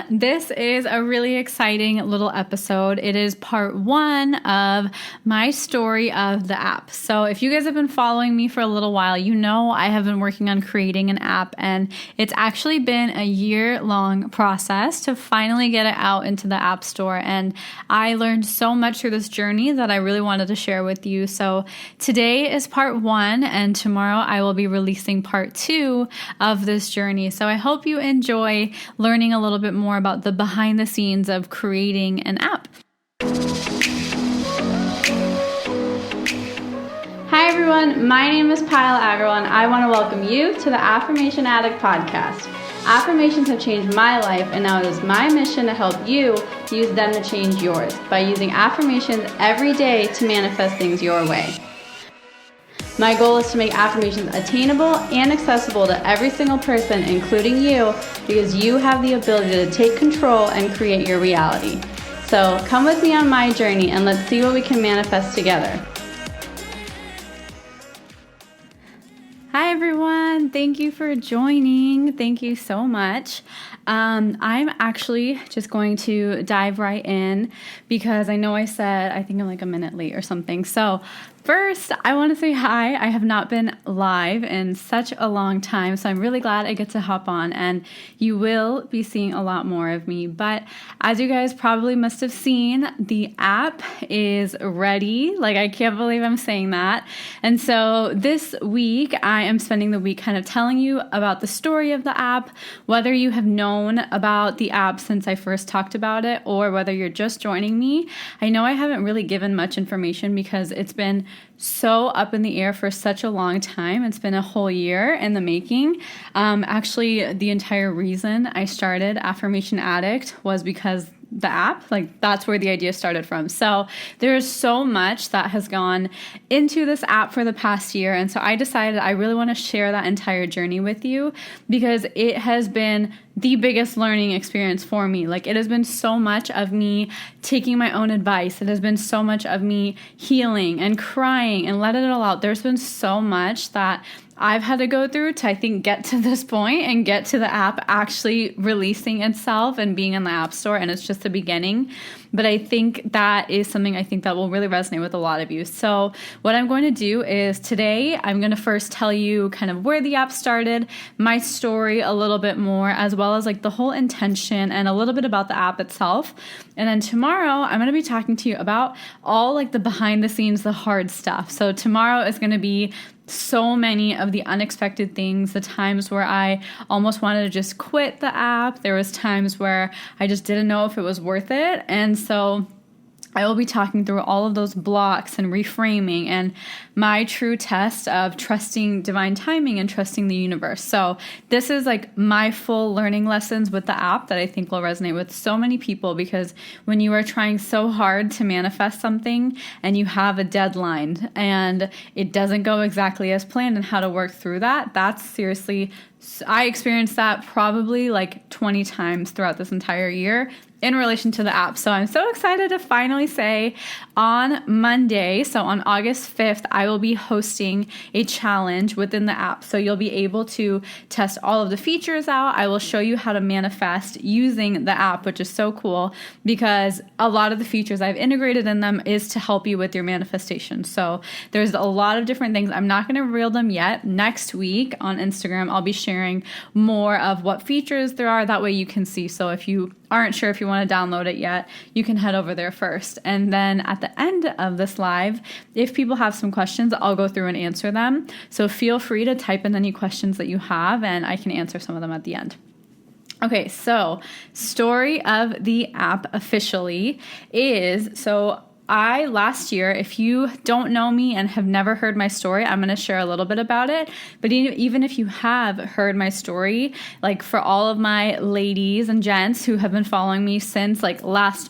This is a really exciting little episode. It is part 1 of my story of the app. So if you guys have been following me for a little while, you know I have been working on creating an app, and it's actually been a year-long process to finally get it out into the App Store. And I learned so much through this journey that I really wanted to share with you. So today is part 1, and tomorrow I will be releasing part 2 of this journey. So I hope you enjoy learning a little bit more about the behind the scenes of creating an app. Hi everyone, my name is Pyle Agrawal, and I want to welcome you to the Affirmation Addict podcast. Affirmations have changed my life, and now it is my mission to help you use them to change yours by using affirmations every day to manifest things your way. My goal is to make affirmations attainable and accessible to every single person, including you, because you have the ability to take control and create your reality. So come with me on my journey and let's see what we can manifest together. Hi everyone, thank you for joining. Thank you so much. I'm actually just going to dive right in because I know I think I'm like a minute late or something. So first, I want to say hi. I have not been live in such a long time, so I'm really glad I get to hop on, and you will be seeing a lot more of me. But as you guys probably must have seen, the app is ready. Like, I can't believe I'm saying that. And so this week, I am spending the week kind of telling you about the story of the app, whether you have known about the app since I first talked about it, or whether you're just joining me. I know I haven't really given much information because it's been so up in the air for such a long time. It's been a whole year in the making. Actually, the entire reason I started Affirmation Addict was because the app, like that's where the idea started from. So there's so much that has gone into this app for the past year. And so I decided I really want to share that entire journey with you because it has been the biggest learning experience for me. Like, it has been so much of me taking my own advice. It has been so much of me healing and crying and letting it all out. There's been so much that I've had to go through to, I think, get to this point and get to the app actually releasing itself and being in the App Store. And it's just the beginning. But I think that is something I think that will really resonate with a lot of you. So what I'm going to do is today, I'm going to first tell you kind of where the app started, my story a little bit more, as well as like the whole intention and a little bit about the app itself. And then tomorrow, I'm going to be talking to you about all like the behind the scenes, the hard stuff. So tomorrow is going to be so many of the unexpected things, the times where I almost wanted to just quit the app. There was times where I just didn't know if it was worth it. And so I will be talking through all of those blocks and reframing and my true test of trusting divine timing and trusting the universe. So this is like my full learning lessons with the app that I think will resonate with so many people, because when you are trying so hard to manifest something and you have a deadline and it doesn't go exactly as planned and how to work through that, that's seriously, I experienced that probably like 20 times throughout this entire year in relation to the app. So I'm so excited to finally say on Monday, so on August 5th, I will be hosting a challenge within the app. So you'll be able to test all of the features out. I will show you how to manifest using the app, which is so cool because a lot of the features I've integrated in them is to help you with your manifestation. So there's a lot of different things. I'm not going to reveal them yet. Next week on Instagram, I'll be sharing more of what features there are. That way you can see. So if you aren't sure if you want to download it yet, you can head over there first. And then at the end of this live, if people have some questions, I'll go through and answer them. So feel free to type in any questions that you have, and I can answer some of them at the end. Okay, so story of the app officially is, last year, if you don't know me and have never heard my story, I'm going to share a little bit about it. But even if you have heard my story, like for all of my ladies and gents who have been following me since like last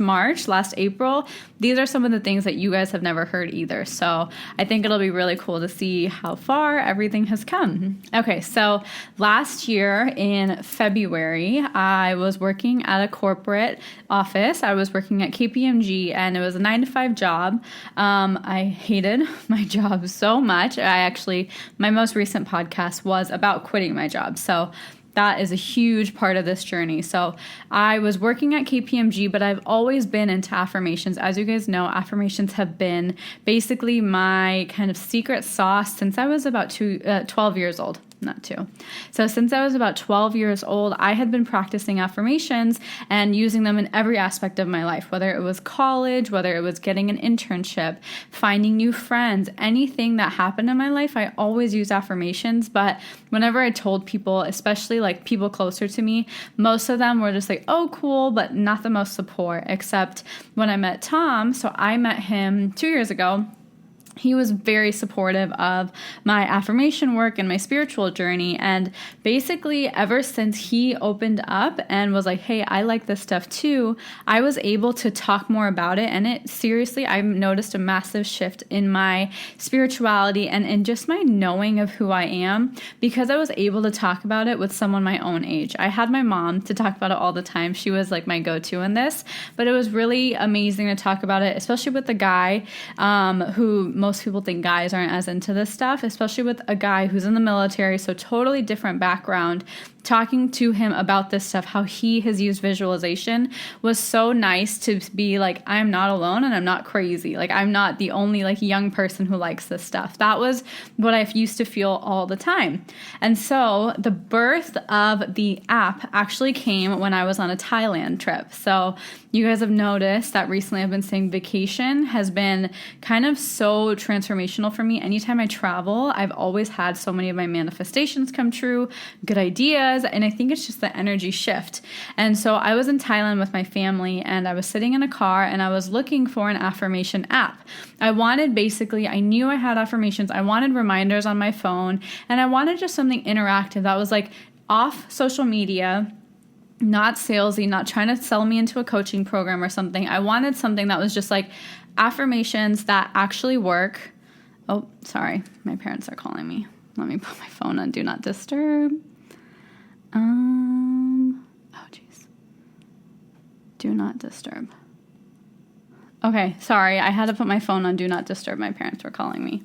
April, these are some of the things that you guys have never heard either. So I think it'll be really cool to see how far everything has come. Okay, so last year in February, I was working at a corporate office. I was working at KPMG, and it was a 9-to-5 job. I hated my job so much. My most recent podcast was about quitting my job. So that is a huge part of this journey. So I was working at KPMG, but I've always been into affirmations. As you guys know, affirmations have been basically my kind of secret sauce since I was about 12 years old. Not two. So since I was about 12 years old, I had been practicing affirmations and using them in every aspect of my life, whether it was college, whether it was getting an internship, finding new friends, anything that happened in my life, I always use affirmations. But whenever I told people, especially like people closer to me, most of them were just like, oh, cool, but not the most support, except when I met Tom. So I met him 2 years ago. He was very supportive of my affirmation work and my spiritual journey. And basically, ever since he opened up and was like, hey, I like this stuff too, I was able to talk more about it. And it seriously, I've noticed a massive shift in my spirituality and in just my knowing of who I am, because I was able to talk about it with someone my own age. I had my mom to talk about it all the time. She was like my go-to in this, but it was really amazing to talk about it, especially with the guy who most people think guys aren't as into this stuff, especially with a guy who's in the military, so totally different background. Talking to him about this stuff, how he has used visualization, was so nice to be like, I'm not alone and I'm not crazy. Like, I'm not the only like young person who likes this stuff. That was what I used to feel all the time. And so the birth of the app actually came when I was on a Thailand trip. So you guys have noticed that recently I've been saying vacation has been kind of so transformational for me. Anytime I travel, I've always had so many of my manifestations come true, good ideas, and I think it's just the energy shift. And so I was in Thailand with my family, and I was sitting in a car, and I was looking for an affirmation app. I knew I had affirmations. I wanted reminders on my phone, and I wanted just something interactive that was like off social media, not salesy, not trying to sell me into a coaching program or something. I wanted something that was just like affirmations that actually work. Oh, sorry. My parents are calling me. Let me put my phone on Do Not Disturb. Oh, geez. Do not disturb. Okay, sorry. I had to put my phone on Do Not Disturb. My parents were calling me.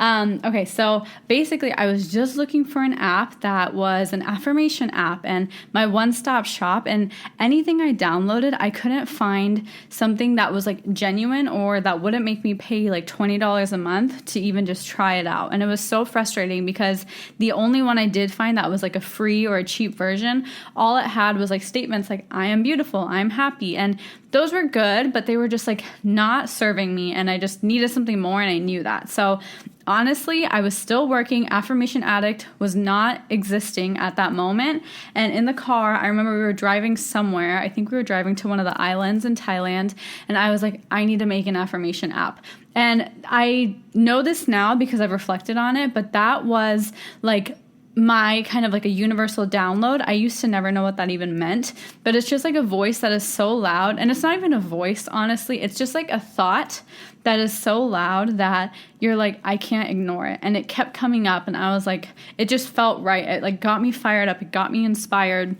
Okay, so basically I was just looking for an app that was an affirmation app and my one-stop shop, and anything I downloaded, I couldn't find something that was like genuine or that wouldn't make me pay like $20 a month to even just try it out. And it was so frustrating because the only one I did find that was like a free or a cheap version, all it had was like statements like, I am beautiful, I'm happy. And those were good, but they were just like not serving me, and I just needed something more, and I knew that. So honestly, I was still working. Affirmation Addict was not existing at that moment. And in the car, I remember we were driving somewhere. I think we were driving to one of the islands in Thailand, and I was like, I need to make an affirmation app. And I know this now because I've reflected on it, but that was like my kind of like a universal download. I used to never know what that even meant, but it's just like a voice that is so loud, and it's not even a voice, honestly. It's just like a thought that is so loud that you're like, I can't ignore it. And it kept coming up, and I was like, it just felt right. It like got me fired up. It got me inspired.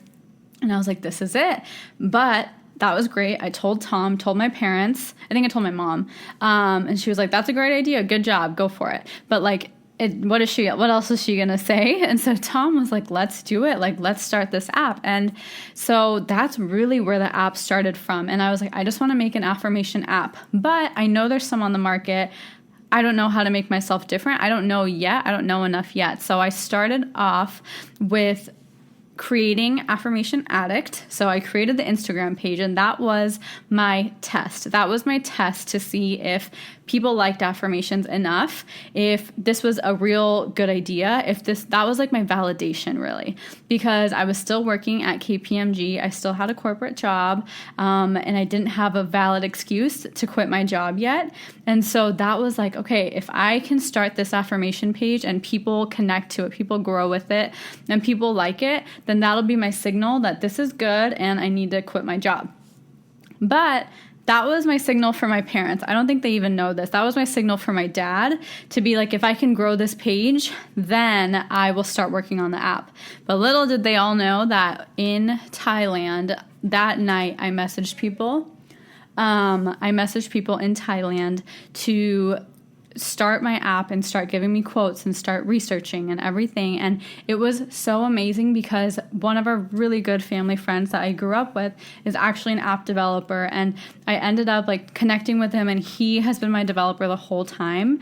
And I was like, this is it. But that was great. I told Tom, told my parents. I think I told my mom. And she was like, that's a great idea. Good job. Go for it. But like, what else is she going to say? And so Tom was like, let's do it. Like, let's start this app. And so that's really where the app started from. And I was like, I just want to make an affirmation app, but I know there's some on the market. I don't know how to make myself different. I don't know yet. I don't know enough yet. So I started off with creating Affirmation Addict. So I created the Instagram page, and that was my test. That was my test to see if people liked affirmations enough, if this was a real good idea, that was like my validation, really, because I was still working at KPMG. I still had a corporate job, and I didn't have a valid excuse to quit my job yet. And so that was like, okay, if I can start this affirmation page and people connect to it, people grow with it, and people like it, then that'll be my signal that this is good and I need to quit my job. But that was my signal for my parents. I don't think they even know this. That was my signal for my dad to be like, if I can grow this page, then I will start working on the app. But little did they all know that in Thailand, that night I messaged people. In Thailand to start my app and start giving me quotes and start researching and everything. And it was so amazing because one of our really good family friends that I grew up with is actually an app developer, and I ended up like connecting with him, and he has been my developer the whole time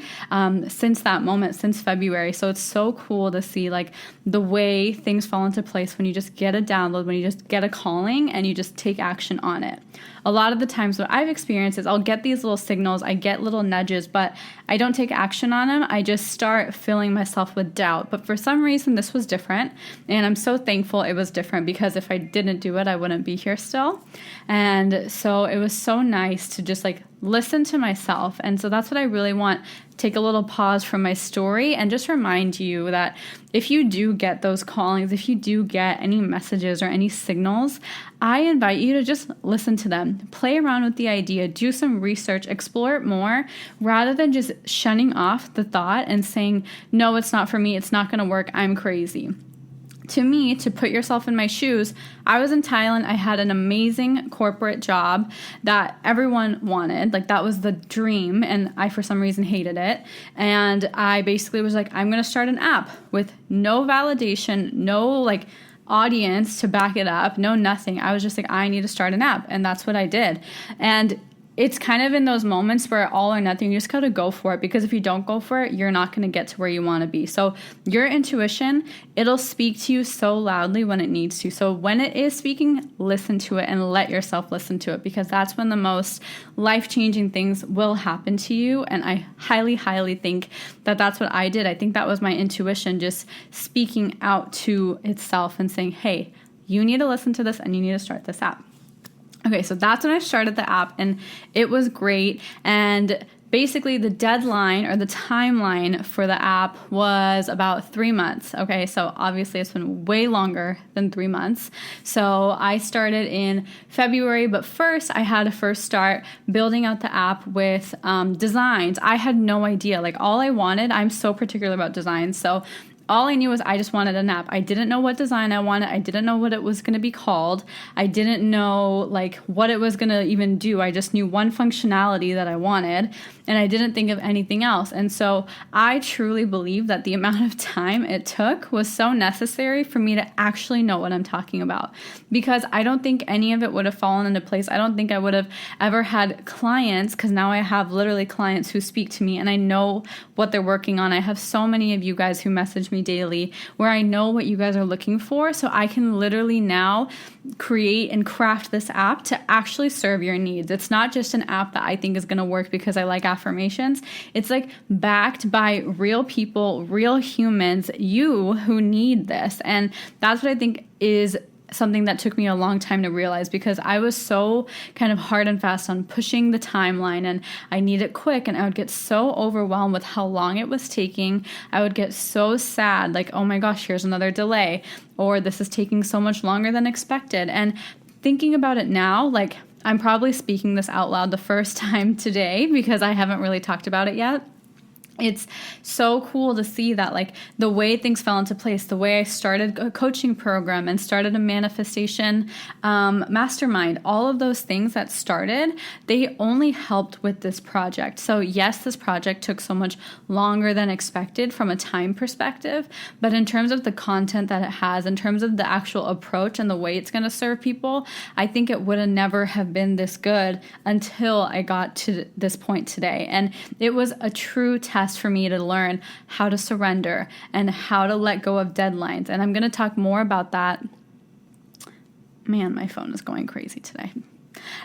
since that moment, since February. So it's so cool to see like the way things fall into place when you just get a download, when you just get a calling and you just take action on it. A lot of the times what I've experienced is I'll get these little signals, I get little nudges, but I don't take action on them. I just start filling myself with doubt. But for some reason, this was different. And I'm so thankful it was different, because if I didn't do it, I wouldn't be here still. And so it was so nice to just like listen to myself. And so that's what I really want. Take a little pause from my story and just remind you that if you do get those callings, if you do get any messages or any signals, I invite you to just listen to them, play around with the idea, do some research, explore it more, rather than just shunning off the thought and saying, no, it's not for me, it's not going to work, I'm crazy. To me, to put yourself in my shoes, I was in Thailand. I had an amazing corporate job that everyone wanted. Like, that was the dream, and I, for some reason, hated it. And I basically was like, I'm going to start an app with no validation, no, like, audience to back it up, no nothing. I was just like, I need to start an app, and that's what I did. And it's kind of in those moments where all or nothing, you just got to go for it, because if you don't go for it, you're not going to get to where you want to be. So your intuition, it'll speak to you so loudly when it needs to. So when it is speaking, listen to it and let yourself listen to it, because that's when the most life-changing things will happen to you. And I highly, highly think that that's what I did. I think that was my intuition just speaking out to itself and saying, hey, you need to listen to this and you need to start this app. Okay, so that's when I started the app, and it was great. And basically the deadline or the timeline for the app was about 3 months. Okay, so obviously it's been way longer than 3 months. So I started in February, but first I had to first start building out the app with designs. I had no idea. Like, all I wanted, I'm so particular about designs. So all I knew was I just wanted an app. I didn't know what design I wanted. I didn't know what it was going to be called. I didn't know like what it was going to even do. I just knew one functionality that I wanted, and I didn't think of anything else. And so I truly believe that the amount of time it took was so necessary for me to actually know what I'm talking about, because I don't think any of it would have fallen into place. I don't think I would have ever had clients, because now I have literally clients who speak to me and I know what they're working on. I have so many of you guys who message me daily where I know what you guys are looking for, so I can literally now create and craft this app to actually serve your needs. It's not just an app that I think is going to work because I like affirmations. It's like backed by real people, real humans, you who need this. And that's what I think is something that took me a long time to realize, because I was so kind of hard and fast on pushing the timeline, and I need it quick, and I would get so overwhelmed with how long it was taking. I would get so sad, like, oh my gosh, here's another delay, or this is taking so much longer than expected. And thinking about it now, like, I'm probably speaking this out loud the first time today because I haven't really talked about it yet. It's so cool to see that, like, the way things fell into place, the way I started a coaching program and started a manifestation mastermind, all of those things that started, they only helped with this project. So yes, this project took so much longer than expected from a time perspective, but in terms of the content that it has, in terms of the actual approach and the way it's going to serve people, I think it would have never have been this good until I got to this point today. And it was a true test for me to learn how to surrender and how to let go of deadlines. And I'm going to talk more about that. Man, my phone is going crazy today.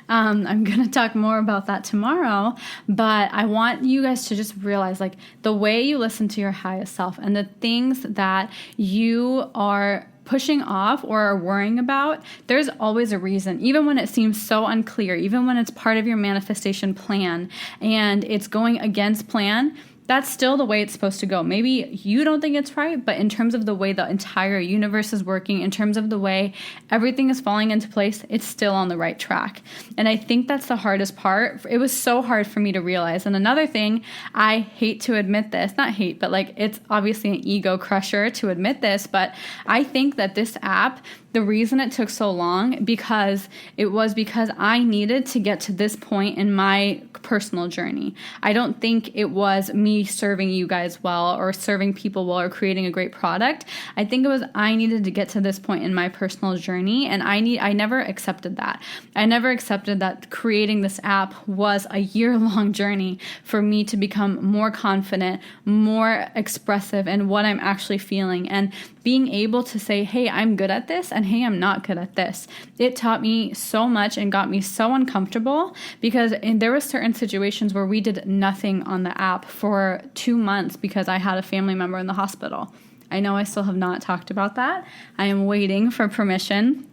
I'm going to talk more about that tomorrow, but I want you guys to just realize, like, the way you listen to your highest self and the things that you are pushing off or are worrying about, there's always a reason. Even when it seems so unclear, even when it's part of your manifestation plan and it's going against plan, that's still the way it's supposed to go. Maybe you don't think it's right, but in terms of the way the entire universe is working, in terms of the way everything is falling into place, it's still on the right track. And I think that's the hardest part. It was so hard for me to realize. And another thing, I hate to admit this, not hate, but like, it's obviously an ego crusher to admit this, but I think that this app the reason it took so long because I needed to get to this point in my personal journey. I don't think it was me serving you guys well or serving people well or creating a great product. I think it was I needed to get to this point in my personal journey, and I never accepted that. I never accepted that creating this app was a year-long journey for me to become more confident, more expressive in what I'm actually feeling, and being able to say, hey, I'm good at this, and hey, I'm not good at this. It taught me so much and got me so uncomfortable because there were certain situations where we did nothing on the app for 2 months because I had a family member in the hospital. I know I still have not talked about that. I am waiting for permission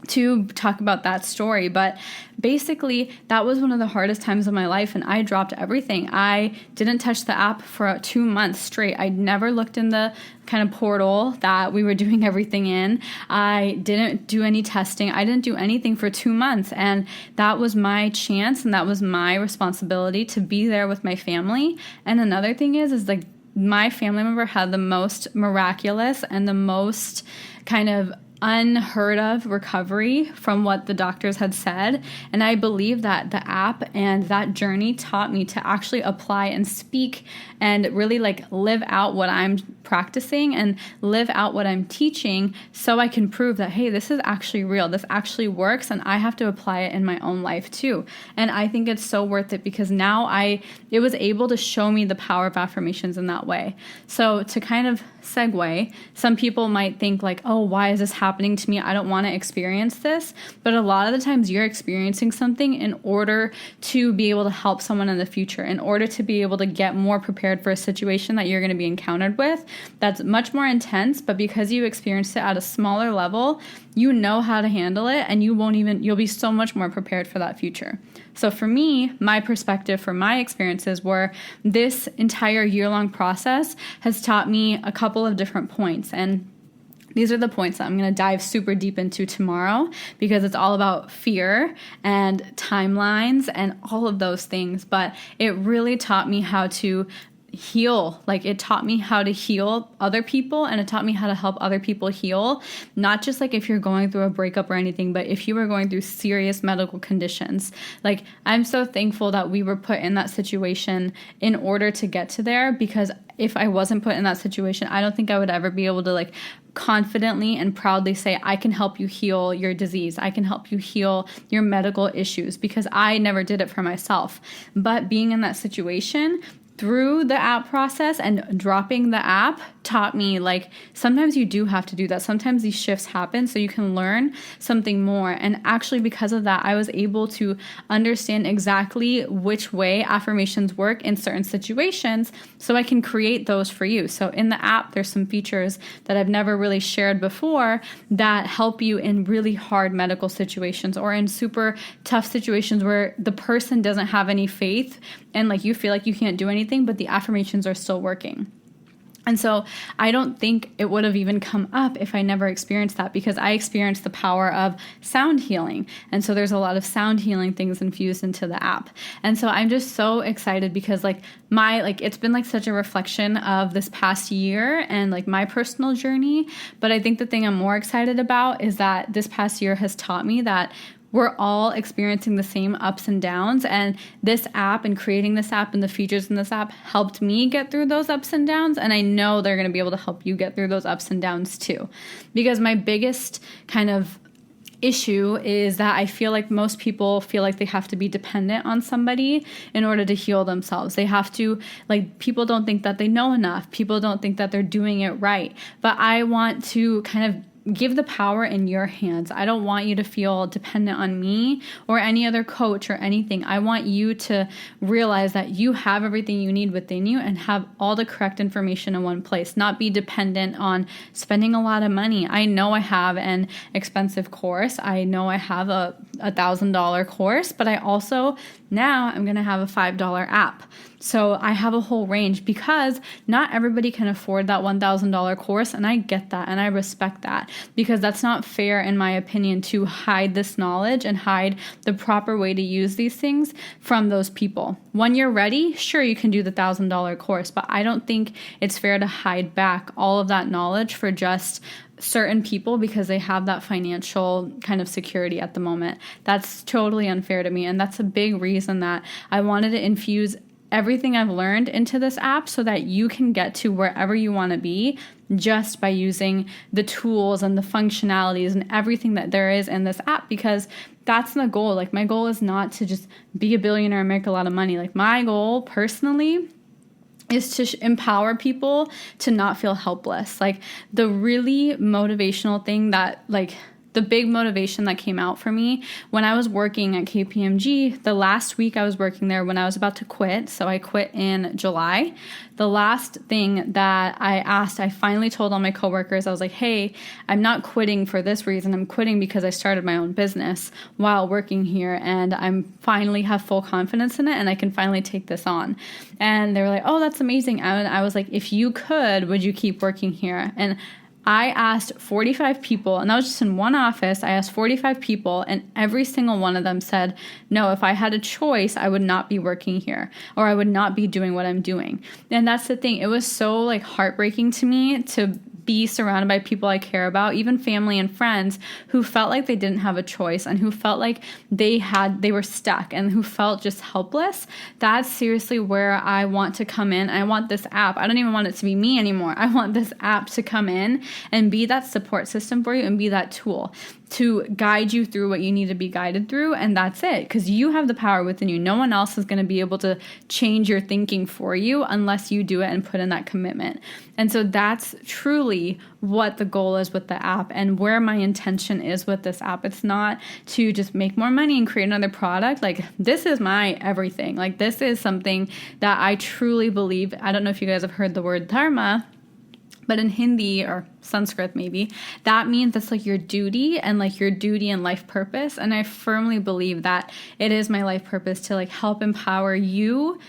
to talk about that story, but basically that was one of the hardest times of my life, and I dropped everything. I didn't touch the app for 2 months straight. I never looked in the kind of portal that we were doing everything in. I didn't do any testing. I didn't do anything for 2 months, and that was my chance and that was my responsibility to be there with my family. And another thing is like my family member had the most miraculous and the most kind of unheard of recovery from what the doctors had said. And I believe that the app and that journey taught me to actually apply and speak and really like live out what I'm practicing and live out what I'm teaching so I can prove that, hey, this is actually real. This actually works, and I have to apply it in my own life too. And I think it's so worth it because now it was able to show me the power of affirmations in that way. So to kind of segue, some people might think like, oh, why is this happening to me? I don't want to experience this. But a lot of the times you're experiencing something in order to be able to help someone in the future, in order to be able to get more prepared for a situation that you're going to be encountered with that's much more intense. But because you experienced it at a smaller level, you know how to handle it, and you'll be so much more prepared for that future. So for me, my perspective for my experiences were this entire year-long process has taught me a couple of different points. And these are the points that I'm going to dive super deep into tomorrow because it's all about fear and timelines and all of those things. But it really taught me how to heal. Like, it taught me how to heal other people, and it taught me how to help other people heal. Not just like if you're going through a breakup or anything, but if you were going through serious medical conditions. Like, I'm so thankful that we were put in that situation in order to get to there, because if I wasn't put in that situation, I don't think I would ever be able to like confidently and proudly say, I can help you heal your disease. I can help you heal your medical issues, because I never did it for myself. But being in that situation through the app process and dropping the app taught me, like, sometimes you do have to do that. Sometimes these shifts happen so you can learn something more. And actually, because of that, I was able to understand exactly which way affirmations work in certain situations so I can create those for you. So in the app, there's some features that I've never really shared before that help you in really hard medical situations or in super tough situations where the person doesn't have any faith and like you feel like you can't do anything, but the affirmations are still working. And so I don't think it would have even come up if I never experienced that, because I experienced the power of sound healing. And so there's a lot of sound healing things infused into the app. And so I'm just so excited because it's been like such a reflection of this past year and like my personal journey. But I think the thing I'm more excited about is that this past year has taught me that we're all experiencing the same ups and downs, and this app and creating this app and the features in this app helped me get through those ups and downs, and I know they're going to be able to help you get through those ups and downs too. Because my biggest kind of issue is that I feel like most people feel like they have to be dependent on somebody in order to heal themselves. They have to, people don't think that they know enough. People don't think that they're doing it right. But I want to kind of give the power in your hands. I don't want you to feel dependent on me or any other coach or anything. I want you to realize that you have everything you need within you and have all the correct information in one place, not be dependent on spending a lot of money. I know I have an expensive course. I know I have a $1,000 course, but I also Now I'm going to have a $5 app. So I have a whole range because not everybody can afford that $1,000 course. And I get that and I respect that, because that's not fair, in my opinion, to hide this knowledge and hide the proper way to use these things from those people. When you're ready, sure, you can do the $1,000 course, but I don't think it's fair to hide back all of that knowledge for just certain people because they have that financial kind of security at the moment. That's totally unfair to me. And that's a big reason that I wanted to infuse everything I've learned into this app so that you can get to wherever you want to be just by using the tools and the functionalities and everything that there is in this app, because that's the goal. Like, my goal is not to just be a billionaire and make a lot of money. Like, my goal personally is to empower people to not feel helpless. Like, the really motivational thing that, like, the big motivation that came out for me when I was working at KPMG, the last week I was working there when I was about to quit. So I quit in July. The last thing that I finally told all my coworkers, I was like, hey, I'm not quitting for this reason. I'm quitting because I started my own business while working here, and I'm finally have full confidence in it, and I can finally take this on. And they were like, oh, that's amazing. And I was like, if you could, would you keep working here? And I asked 45 people, and that was just in one office. I asked 45 people, and every single one of them said, no, if I had a choice, I would not be working here, or I would not be doing what I'm doing. And that's the thing. It was so like heartbreaking to me to be surrounded by people I care about, even family and friends, who felt like they didn't have a choice and who felt like they were stuck and who felt just helpless. That's seriously where I want to come in. I want this app. I don't even want it to be me anymore. I want this app to come in and be that support system for you and be that tool to guide you through what you need to be guided through. And that's it, because you have the power within you. No one else is going to be able to change your thinking for you unless you do it and put in that commitment. And so that's truly what the goal is with the app and where my intention is with this app. It's not to just make more money and create another product. Like, this is my everything. Like, this is something that I truly believe. I don't know if you guys have heard the word dharma, but in Hindi or Sanskrit maybe, that means it's like your duty and life purpose. And I firmly believe that it is my life purpose to like help empower you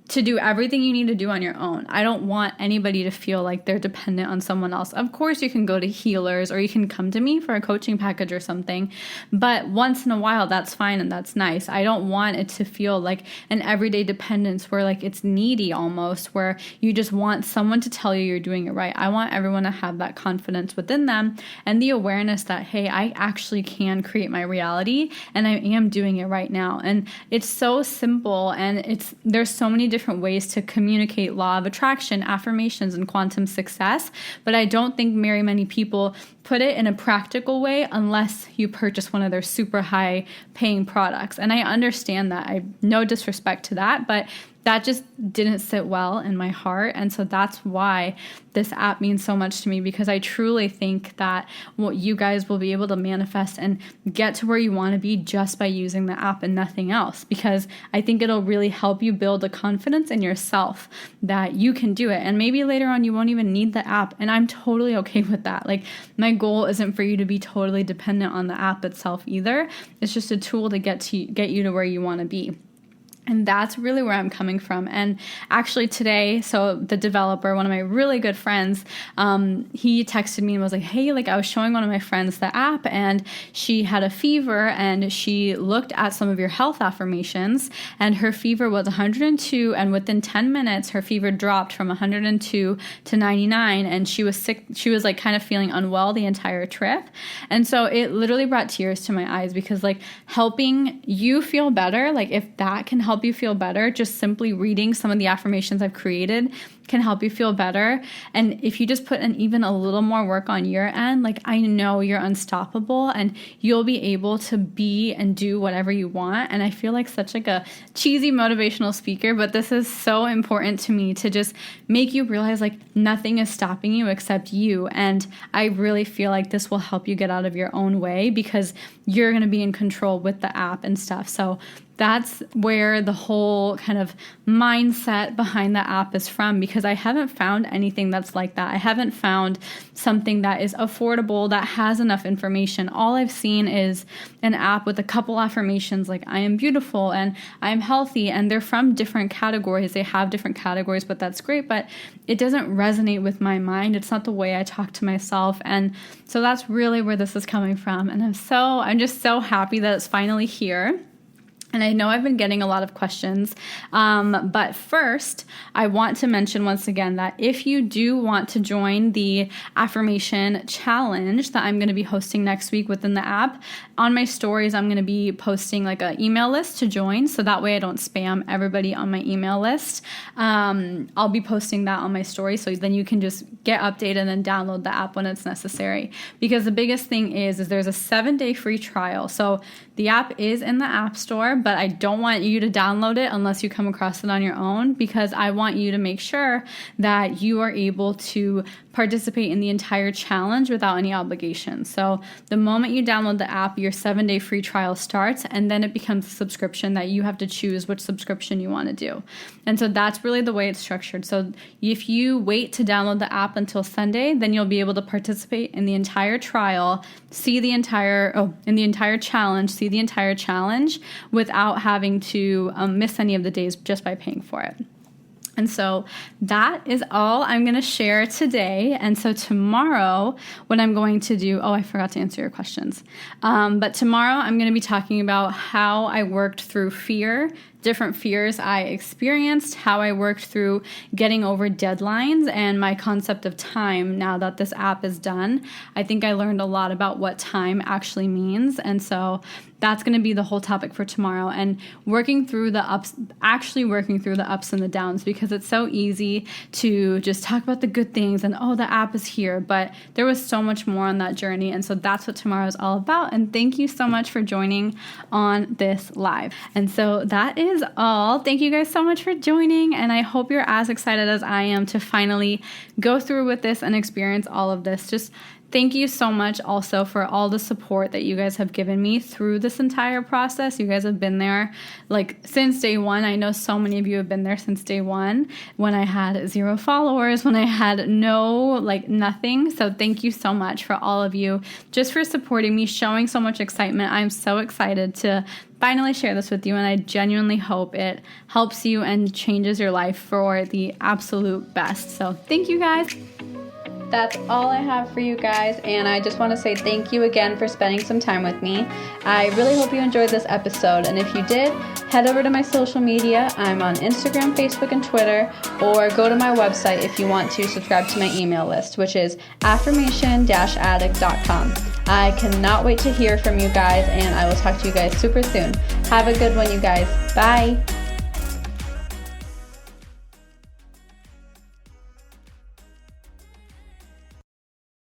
to do everything you need to do on your own. I don't want anybody to feel like they're dependent on someone else. Of course, you can go to healers or you can come to me for a coaching package or something, but once in a while, that's fine and that's nice. I don't want it to feel like an everyday dependence where like it's needy almost, where you just want someone to tell you you're doing it right. I want everyone to have that confidence within them and the awareness that, hey, I actually can create my reality and I am doing it right now. And it's so simple, and there's so many different ways to communicate law of attraction, affirmations, and quantum success. But I don't think very many people put it in a practical way unless you purchase one of their super high paying products. And I understand that. I no disrespect to that, but that just didn't sit well in my heart. And so that's why this app means so much to me, because I truly think that what you guys will be able to manifest and get to where you want to be just by using the app and nothing else, because I think it'll really help you build a confidence in yourself that you can do it. And maybe later on you won't even need the app, and I'm totally okay with that. Like, my goal isn't for you to be totally dependent on the app itself either. It's just a tool to get you to where you want to be. And that's really where I'm coming from. And actually today, so the developer, one of my really good friends, he texted me and was like, hey, like I was showing one of my friends the app and she had a fever and she looked at some of your health affirmations and her fever was 102. And within 10 minutes, her fever dropped from 102 to 99. And she was sick. She was like kind of feeling unwell the entire trip. And so it literally brought tears to my eyes, because like helping you feel better, like if that can help you feel better, just simply reading some of the affirmations I've created can help you feel better. And if you just put in even a little more work on your end, like I know you're unstoppable and you'll be able to be and do whatever you want. And I feel like such like a cheesy motivational speaker, but this is so important to me to just make you realize like nothing is stopping you except you. And I really feel like this will help you get out of your own way, because you're going to be in control with the app and stuff. So that's where the whole kind of mindset behind the app is from, because I haven't found anything that's like that. I haven't found something that is affordable, that has enough information. All I've seen is an app with a couple affirmations like I am beautiful and I am healthy, and they're from different categories. They have different categories, but that's great, but it doesn't resonate with my mind. It's not the way I talk to myself. And so that's really where this is coming from. And I'm just so happy that it's finally here. And I know I've been getting a lot of questions, but first, I want to mention once again that if you do want to join the affirmation challenge that I'm going to be hosting next week within the app, on my stories, I'm going to be posting like an email list to join, so that way I don't spam everybody on my email list. I'll be posting that on my story, so then you can just get updated and then download the app when it's necessary. Because the biggest thing is there's a 7-day free trial. So the app is in the App Store, but I don't want you to download it unless you come across it on your own, because I want you to make sure that you are able to participate in the entire challenge without any obligation. So the moment you download the app, your 7-day free trial starts, and then it becomes a subscription that you have to choose which subscription you want to do. And so that's really the way it's structured. So if you wait to download the app until Sunday, then you'll be able to participate in the entire trial, see the entire challenge without having to miss any of the days just by paying for it. And so that is all I'm going to share today. And so tomorrow, what I'm going to do, I forgot to answer your questions. But tomorrow I'm going to be talking about how I worked through fear, different fears I experienced, how I worked through getting over deadlines, and my concept of time now that this app is done. I think I learned a lot about what time actually means. And so that's going to be the whole topic for tomorrow, and working through the ups and the downs, because it's so easy to just talk about the good things and, the app is here, but there was so much more on that journey. And so that's what tomorrow is all about. And thank you so much for joining on this live. And so that is all. Thank you guys so much for joining. And I hope you're as excited as I am to finally go through with this and experience all of this. Just thank you so much also for all the support that you guys have given me through this entire process. You guys have been there since day one. I know so many of you have been there since day one, when I had 0 followers, when I had nothing. So thank you so much for all of you, just for supporting me, showing so much excitement. I'm so excited to finally share this with you, and I genuinely hope it helps you and changes your life for the absolute best. So thank you guys. That's all I have for you guys, and I just want to say thank you again for spending some time with me. I really hope you enjoyed this episode, and if you did, head over to my social media. I'm on Instagram, Facebook, and Twitter, or go to my website if you want to subscribe to my email list, which is affirmation-addict.com. I cannot wait to hear from you guys, and I will talk to you guys super soon. Have a good one, you guys. Bye!